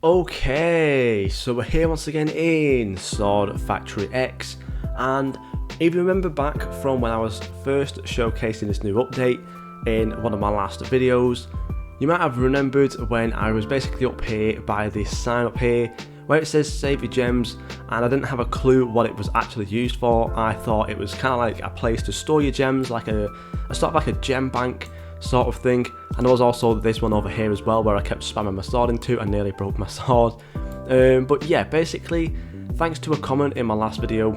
Okay, so we're here once again in Sword Factory X, and if you remember back from when I was first showcasing this new update in one of my last videos, you might have remembered when I was basically up here by this sign up here where it says save your gems, and I didn't have a clue what it was actually used for. I thought it was kind of like a place to store your gems, like a sort of like a gem bank sort of thing. And there was also this one over here as well where I kept spamming my sword into and nearly broke my sword. But yeah, basically thanks to a comment in my last video,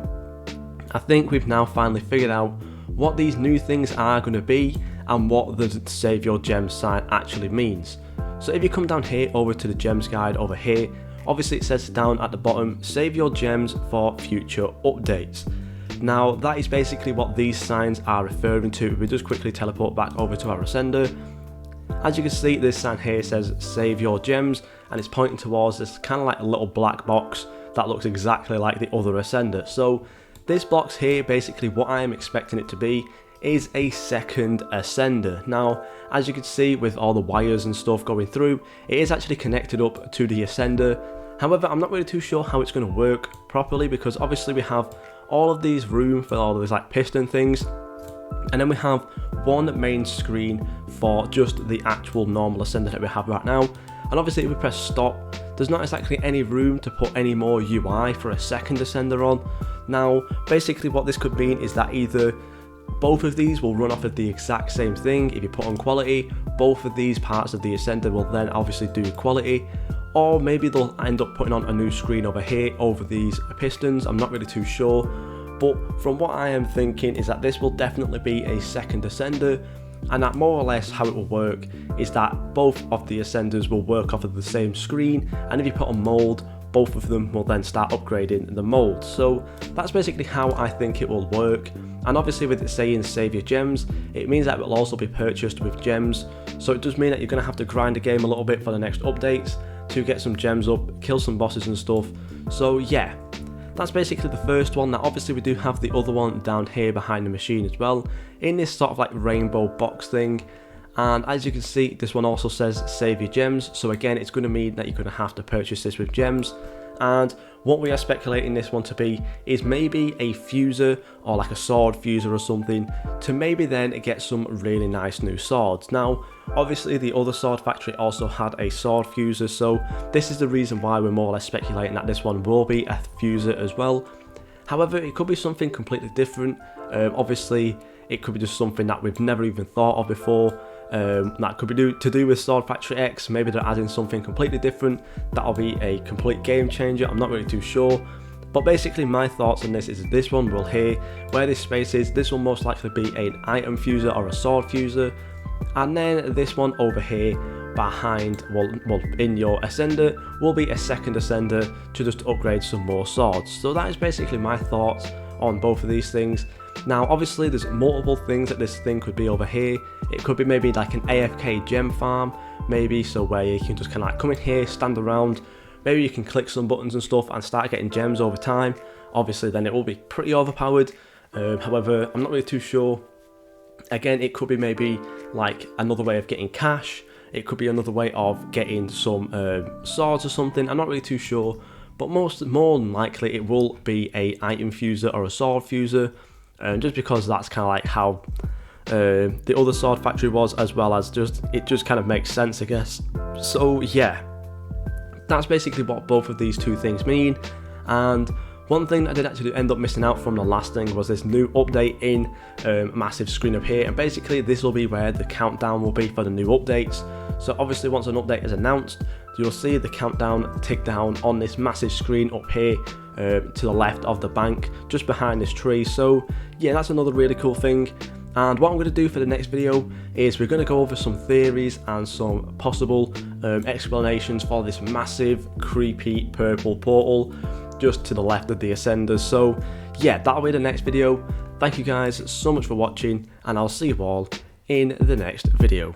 I think we've now finally figured out what these new things are going to be and what the save your gems sign actually means. So if you come down here over to the gems guide over here, obviously it says down at the bottom, save your gems for future updates. Now that is basically what these signs are referring to. We just quickly teleport back over to our ascender. As you can see, this sign here says save your gems, and it's pointing towards this kind of like a little black box that looks exactly like the other ascender. So this box here, basically what I am expecting it to be is a second ascender. Now as you can see with all the wires and stuff going through, it is actually connected up to the ascender. However, I'm not really too sure how it's going to work properly, because obviously we have all of these room for all of these like piston things, and then we have one main screen for just the actual normal ascender that we have right now. And obviously if we press stop, there's not exactly any room to put any more UI for a second ascender on. Now basically what this could mean is that either both of these will run off of the exact same thing. If you put on quality, both of these parts of the ascender will then obviously do quality, or maybe they'll end up putting on a new screen over here over these pistons. I'm not really too sure, but from what I am thinking is that this will definitely be a second ascender, and that more or less how it will work is that both of the ascenders will work off of the same screen, and if you put on mold, both of them will then start upgrading the mold. So that's basically how I think it will work. And obviously with it saying save your gems, it means that it will also be purchased with gems. So it does mean that you're going to have to grind the game a little bit for the next updates to get some gems up, kill some bosses and stuff. So yeah, that's basically the first one. Now obviously we do have the other one down here behind the machine as well, in this sort of like rainbow box thing. And as you can see, this one also says save your gems. So again, it's going to mean that you're going to have to purchase this with gems. And what we are speculating this one to be is maybe a fuser, or like a sword fuser or something, to maybe then get some really nice new swords. Now obviously the other Sword Factory also had a sword fuser, so this is the reason why we're more or less speculating that this one will be a fuser as well. However, it could be something completely different. Obviously it could be just something that we've never even thought of before. That could be to do with Sword Factory X. Maybe they're adding something completely different that'll be a complete game changer. I'm not really too sure, but basically my thoughts on this is this one will here where this space is, this will most likely be an item fuser or a sword fuser, and then this one over here behind, well in your ascender, will be a second ascender to just upgrade some more swords. So that is basically my thoughts on both of these things. Now obviously there's multiple things that this thing could be over here. It could be maybe like an AFK gem farm, maybe, so where you can just kind of like come in here, stand around, maybe you can click some buttons and stuff and start getting gems over time. Obviously then it will be pretty overpowered. However, I'm not really too sure. Again, it could be maybe like another way of getting cash. It could be another way of getting some swords or something. I'm not really too sure, but more than likely it will be a item fuser or a sword fuser. Just because that's kind of like how the other Sword Factory was, as well as it just kind of makes sense, I guess. So yeah, that's basically what both of these two things mean. And one thing I did actually end up missing out from the last thing was this new update in massive screen up here, and basically this will be where the countdown will be for the new updates. So obviously once an update is announced, you'll see the countdown tick down on this massive screen up here to the left of the bank, just behind this tree. So yeah, that's another really cool thing. And what I'm going to do for the next video is we're going to go over some theories and some possible explanations for this massive creepy purple portal just to the left of the ascenders. So yeah, that'll be the next video. Thank you guys so much for watching, and I'll see you all in the next video.